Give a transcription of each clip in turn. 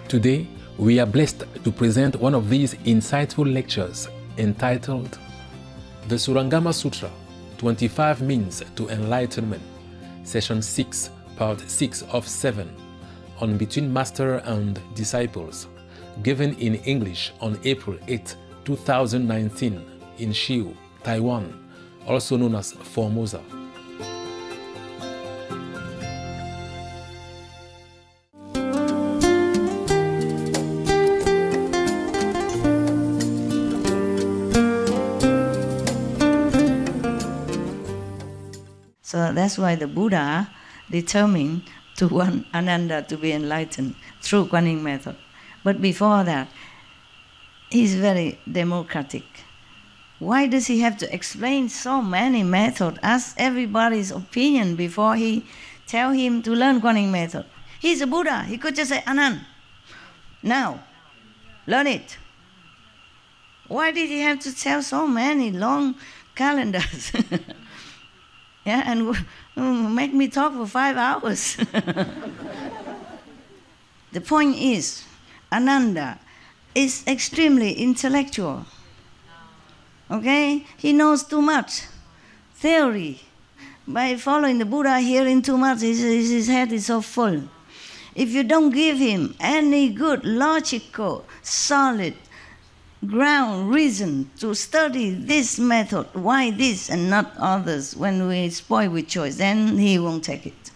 Today, we are blessed to present one of these insightful lectures entitled The Surangama Sutra, 25 Means to Enlightenment, Session 6, Part 6 of 7, on Between Master and Disciples, given in English on April 8, 2019 in Shiu, Taiwan, also known as Formosa. So that's why the Buddha determined to want Ananda to be enlightened through Kuan method. But before that, he's very democratic. Why does he have to explain so many methods? Ask everybody's opinion before he tell him to learn Kuan method. He's a Buddha. He could just say, Anand, now, learn it. Why did he have to tell so many long calendars? Yeah, and make me talk for 5 hours. The point is, Ananda is extremely intellectual. Okay? He knows too much theory. By following the Buddha, hearing too much, his head is so full. If you don't give him any good, logical, solid ground reason to study this method, why this and not others, when we spoil with choice, then he won't take it.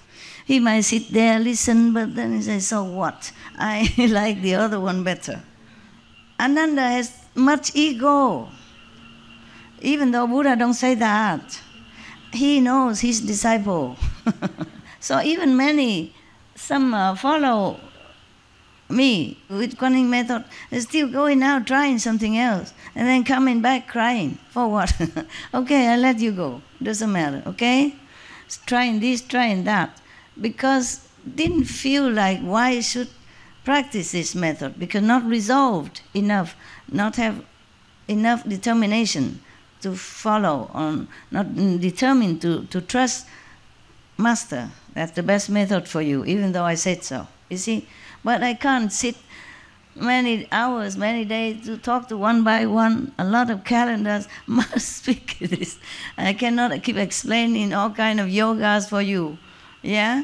He might sit there, listen, but then he says, so what? I like the other one better. Ananda has much ego. Even though Buddha don't say that, he knows his disciple. So even some follow me with Kuan method, still going out trying something else, and then coming back crying. For what? Okay, I let you go. Doesn't matter, okay? Trying this, trying that. Because didn't feel like why should practice this method, because not resolved enough, not have enough determination to follow, on not determined to trust Master. That's the best method for you, even though I said so. You see? But I can't sit many hours, many days to talk to one by one, a lot of calendars, must speak this. I cannot keep explaining all kind of yogas for you, yeah?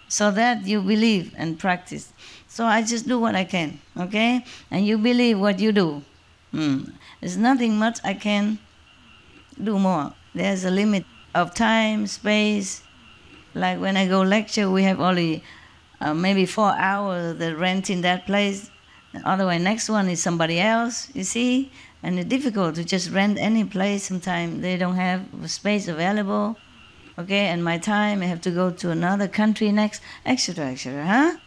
So that you believe and practice. So I just do what I can, okay? And you believe what you do. There's nothing much I can do more. There's a limit of time, space. Like when I go lecture, we have only maybe 4 hours the rent in that place. Otherwise, next one is somebody else, you see? And it's difficult to just rent any place. Sometimes they don't have space available. Okay, and my time, I have to go to another country next, etc., etc., huh?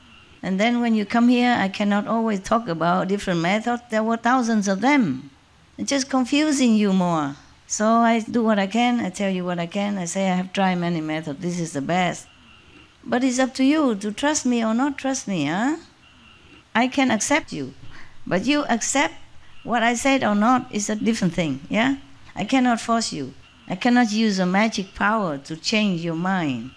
And then when you come here, I cannot always talk about different methods. There were thousands of them. It's just confusing you more. So I do what I can, I tell you what I can, I say I have tried many methods, this is the best. But it's up to you to trust me or not trust me, huh? I can accept you, but you accept what I said or not is a different thing, yeah? I cannot force you. I cannot use a magic power to change your mind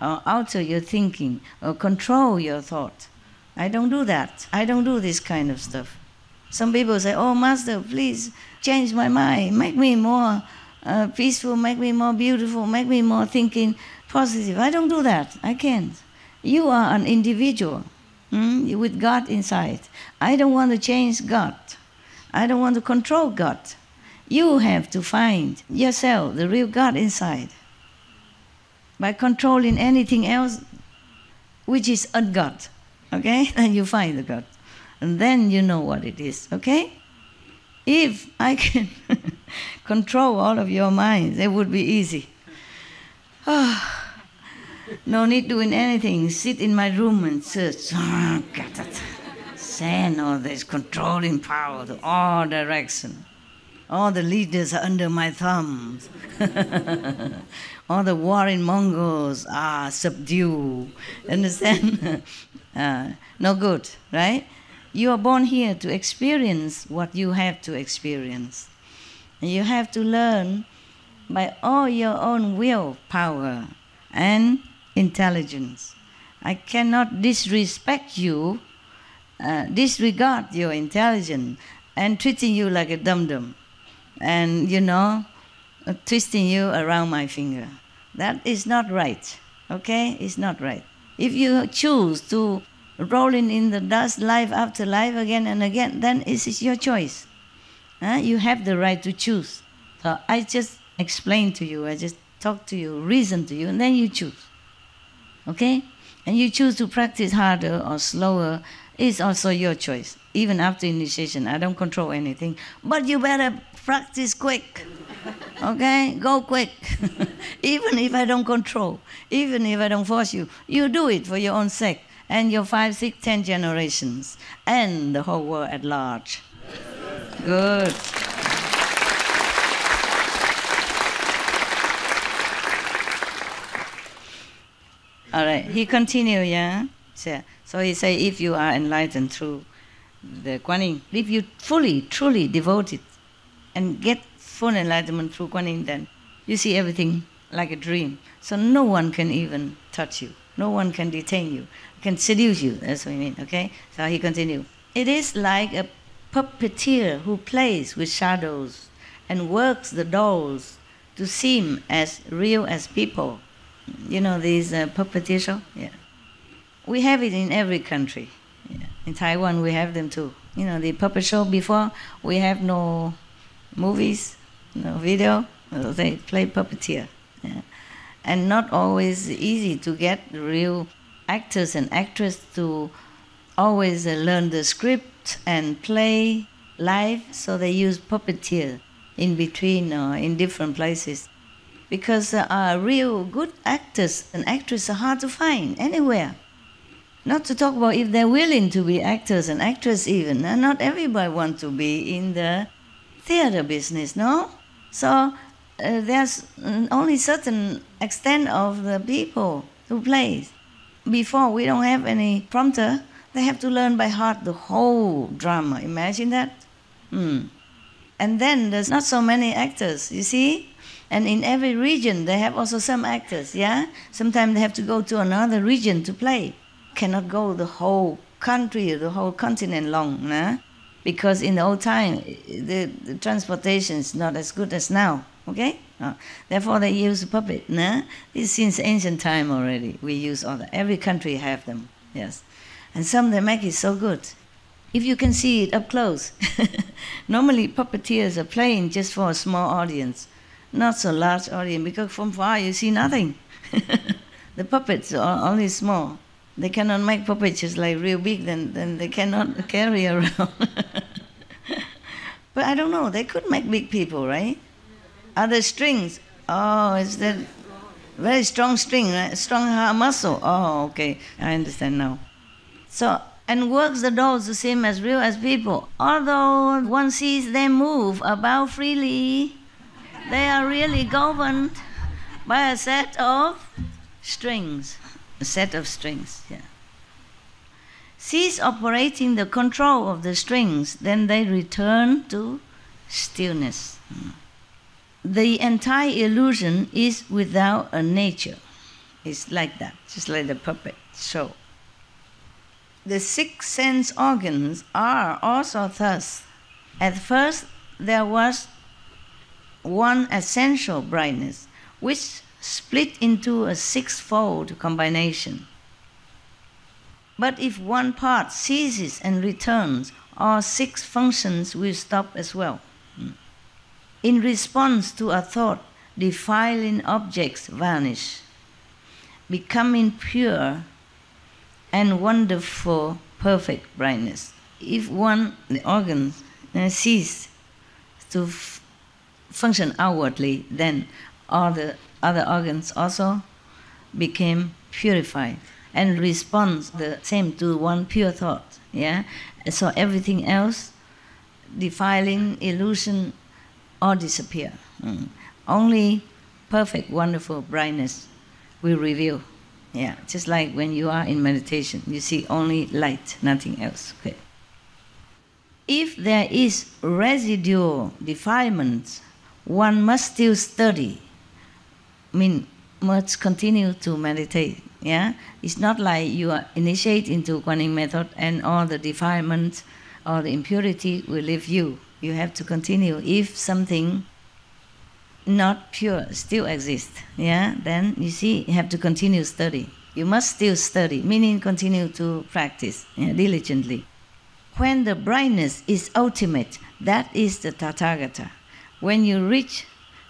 or alter your thinking or control your thought. I don't do that. I don't do this kind of stuff. Some people say, oh, Master, please change my mind, make me more peaceful, make me more beautiful, make me more thinking positive. I don't do that. I can't. You are an individual with God inside. I don't want to change God. I don't want to control God. You have to find yourself, the real God inside. By controlling anything else, which is a God, okay? Then you find the God. And then you know what it is, okay? If I can control all of your minds, it would be easy. No need doing anything. Sit in my room and search. Send all this controlling power to all directions. All the leaders are under my thumbs. All the warring Mongols are subdued. Understand? No good, right? You are born here to experience what you have to experience. And you have to learn by all your own willpower and intelligence. I cannot disrespect you disregard your intelligence and treating you like a dum-dum and, twisting you around my finger. That is not right, okay? It's not right. If you choose to rolling in the dust life after life again and again, then it is your choice. You have the right to choose. So I just explain to you, I just talk to you, reason to you, and then you choose. Okay? And you choose to practice harder or slower, it's also your choice. Even after initiation, I don't control anything. But you better practice quick. Okay? Go quick. Even if I don't control, even if I don't force you, you do it for your own sake and your 5, 6, 10 generations and the whole world at large. Good. All right, he continued, yeah? So he said, if you are enlightened through the Kuan Yin, if you fully, truly devoted and get full enlightenment through Kuan Yin, then you see everything like a dream. So no one can even touch you. No one can detain you, can seduce you, that's what I mean, okay? So he continued. It is like a puppeteer who plays with shadows and works the dolls to seem as real as people. You know these puppeteer show? Yeah. We have it in every country. Yeah. In Taiwan we have them too. You know, the puppet show before, we have no movies, no video, they play puppeteer. Yeah. And not always easy to get real actors and actresses to always learn the script and play live, so they use puppeteer in between or in different places. Because real good actors and actresses are hard to find anywhere. Not to talk about if they're willing to be actors and actresses even. And not everybody wants to be in the theater business, no? So there's only certain extent of the people who play. Before, we don't have any prompter. They have to learn by heart the whole drama. Imagine that. And then there's not so many actors, you see? And in every region, they have also some actors, yeah? Sometimes they have to go to another region to play. Cannot go the whole country or the whole continent long, nah? Because in the old time, the transportation is not as good as now, okay? Therefore, they use puppet, nah? This is since ancient time already. We use all that. Every country have them, yes. And some they make it so good. If you can see it up close. Normally, puppeteers are playing just for a small audience. Not so large audience, because from far you see nothing. The puppets are only small. They cannot make puppets just like real big, then they cannot carry around. But I don't know, they could make big people, right? Are there strings? Oh, is that very strong string, right? Strong muscle. Oh, okay, I understand now. So, and works the dolls the same as real as people. Although one sees them move about freely, they are really governed by a set of strings. A set of strings, yeah. Cease operating the control of the strings, then they return to stillness. The entire illusion is without a nature. It's like that, just like the puppet show. The 6 sense organs are also thus. At first, there was one essential brightness, which split into a 6-fold combination. But if one part ceases and returns, all 6 functions will stop as well. In response to a thought, defiling objects vanish, becoming pure and wonderful, perfect brightness. If the organs cease to function outwardly, then all the other organs also became purified and responds the same to one pure thought. Yeah, so everything else, defiling, illusion, all disappear. Only perfect, wonderful brightness will reveal. Yeah, just like when you are in meditation, you see only light, nothing else. Okay. If there is residual defilement, one must still study. Must continue to meditate. Yeah, it's not like you are initiate into Kuan Yin method and all the defilements or the impurity will leave you. You have to continue. If something not pure still exists, yeah, then you see you have to continue study. You must still study, meaning continue to practice diligently. When the brightness is ultimate, that is the Tathagata. When you reach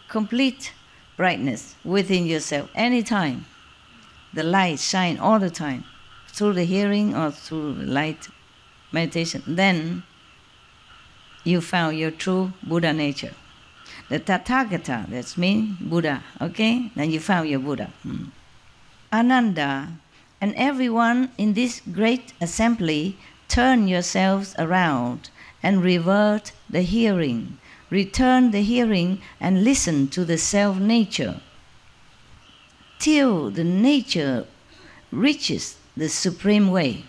complete brightness within yourself, anytime, the light shine all the time, through the hearing or through the light meditation, then you found your true Buddha nature. The Tathagata, that means Buddha, okay? Then you found your Buddha. Ananda, and everyone in this great assembly, turn yourselves around and revert the hearing. Return the hearing and listen to the self-nature till the nature reaches the supreme way.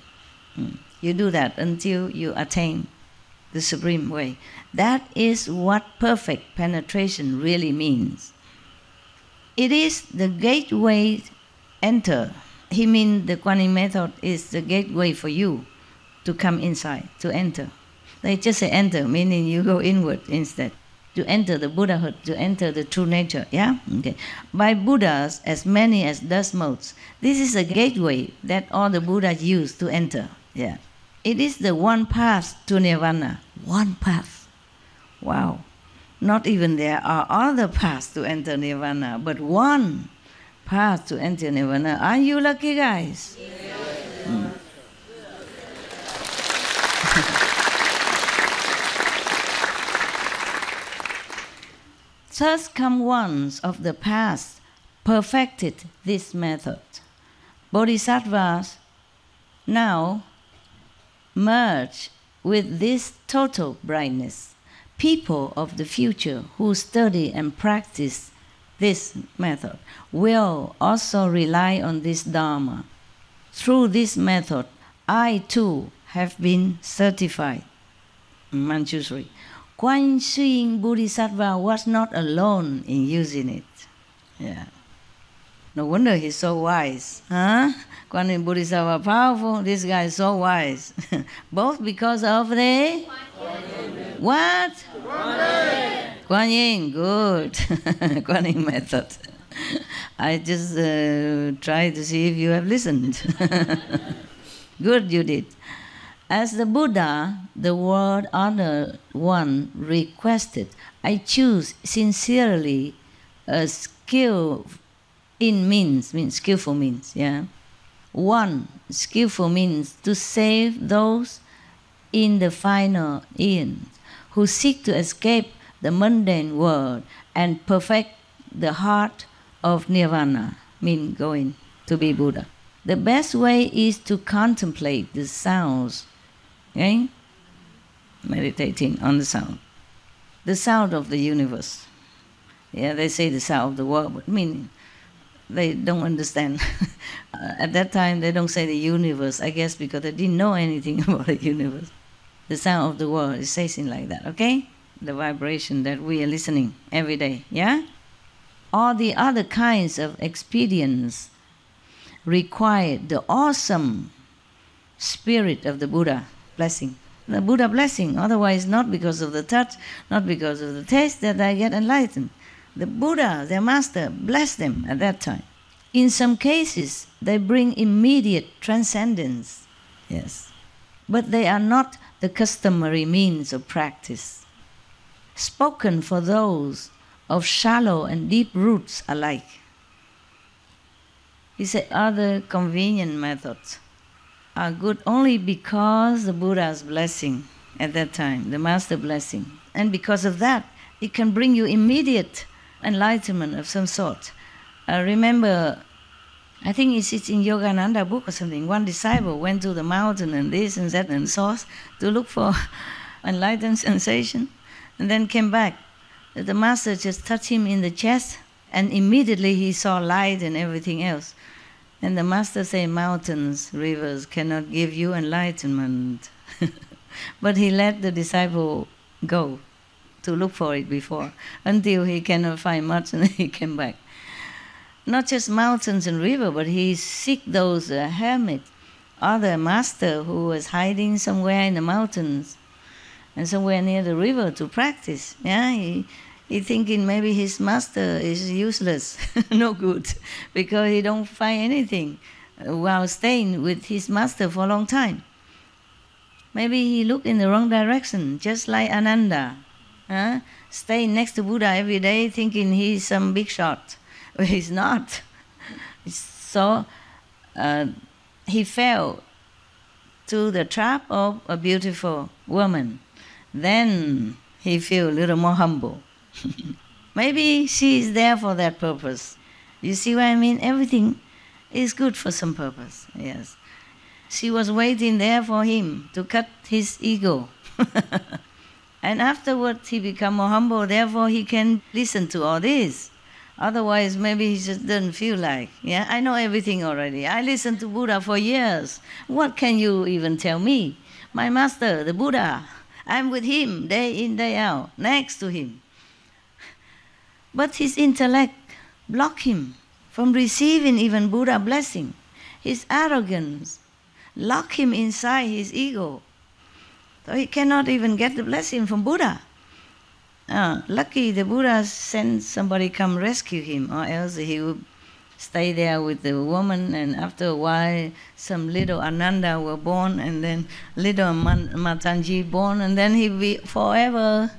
You do that until you attain the supreme way. That is what perfect penetration really means. It is the gateway enter. He means the Kuan Yin method is the gateway for you to come inside, to enter. They just say enter, meaning you go inward instead. To enter the Buddhahood, to enter the true nature, yeah? Okay. By Buddhas, as many as dust motes, this is a gateway that all the Buddhas use to enter, yeah. It is the one path to Nirvana. One path. Wow. Not even there are other paths to enter Nirvana, but one path to enter Nirvana. Are you lucky, guys? Yes. Thus come ones of the past perfected this method. Bodhisattvas now merge with this total brightness. People of the future who study and practice this method will also rely on this Dharma. Through this method, I too have been certified. Manjushri. Kuan Yin Bodhisattva was not alone in using it. Yeah. No wonder he's so wise. Huh? Kuan Yin Bodhisattva powerful, this guy is so wise. Both because of the... What? Kuan Yin, good. Kuan Yin method. I just try to see if you have listened. Good, you did. As the Buddha, the World Honored One, requested, I choose sincerely a skill in means skillful means, yeah. One, skillful means to save those in the final end who seek to escape the mundane world and perfect the heart of Nirvana, mean going to be Buddha. The best way is to contemplate the sounds, okay? Meditating on the sound of the universe. Yeah, they say the sound of the world, but meaning they don't understand. At that time, they don't say the universe, I guess because they didn't know anything about the universe. The sound of the world, it says it like that, okay? The vibration that we are listening every day, yeah? All the other kinds of experience require the awesome spirit of the Buddha blessing. The Buddha blessing, otherwise not because of the touch, not because of the taste that I get enlightened. The Buddha, their master, blessed them at that time. In some cases, they bring immediate transcendence, yes. But they are not the customary means of practice. Spoken for those of shallow and deep roots alike. He said other convenient methods are good only because the Buddha's blessing at that time, the master blessing. And because of that, it can bring you immediate enlightenment of some sort. Remember, I think it's in Yogananda book or something, one disciple went to the mountain and this and that and saw to look for enlightened sensation, and then came back. The master just touched him in the chest, and immediately he saw light and everything else. And the master said, mountains, rivers cannot give you enlightenment. But he let the disciple go to look for it before, until he cannot find much, and he came back. not just mountains and river, but he seek those hermit, other master who was hiding somewhere in the mountains and somewhere near the river to practice. Yeah, he thinking maybe his master is useless, no good, because he don't find anything while staying with his master for a long time. Maybe he looked in the wrong direction, just like Ananda, staying next to Buddha every day, thinking he's some big shot. But he's not. So he fell to the trap of a beautiful woman. Then he feel a little more humble. Maybe she is there for that purpose. You see what I mean? Everything is good for some purpose, yes. She was waiting there for him to cut his ego. And afterwards he become more humble, therefore he can listen to all this. Otherwise, maybe he just doesn't feel like, yeah, I know everything already. I listened to Buddha for years. What can you even tell me? My master, the Buddha, I'm with him day in, day out, next to him. But his intellect blocked him from receiving even Buddha blessing. His arrogance locked him inside his ego. So he cannot even get the blessing from Buddha. Lucky the Buddha sent somebody come rescue him, or else he would stay there with the woman, and after a while some little Ananda were born, and then little Matanji born, and then he'd be forever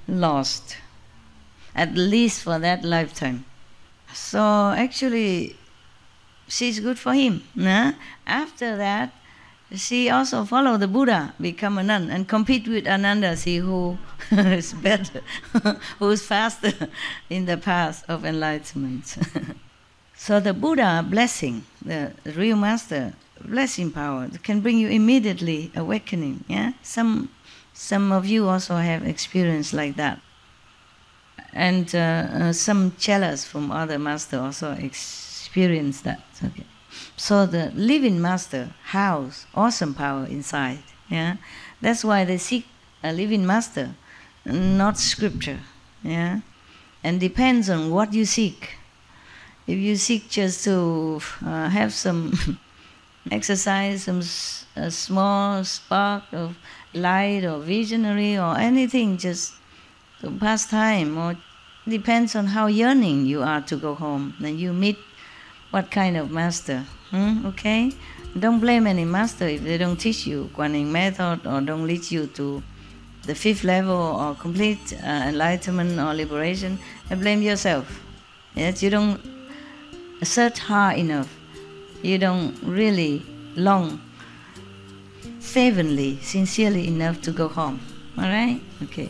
lost, at least for that lifetime. So actually she's good for him. After that, she also followed the Buddha, become a nun, and compete with Ananda, see who is better, who is faster in the path of enlightenment. So the Buddha blessing, the real master, blessing power, can bring you immediately awakening. Yeah, some of you also have experience like that. And some chelas from other master also experience that. Okay. So the living master house awesome power inside. Yeah, that's why they seek a living master, not scripture. Yeah, and depends on what you seek. If you seek just to have some exercise, some small spark of light or visionary or anything, just to pass time, or depends on how yearning you are to go home, then you meet what kind of master. Okay? Don't blame any master if they don't teach you Guanyin method or don't lead you to the 5th level or complete enlightenment or liberation. And blame yourself. Yes, you don't search hard enough. You don't really long, fervently, sincerely enough to go home. All right? Okay.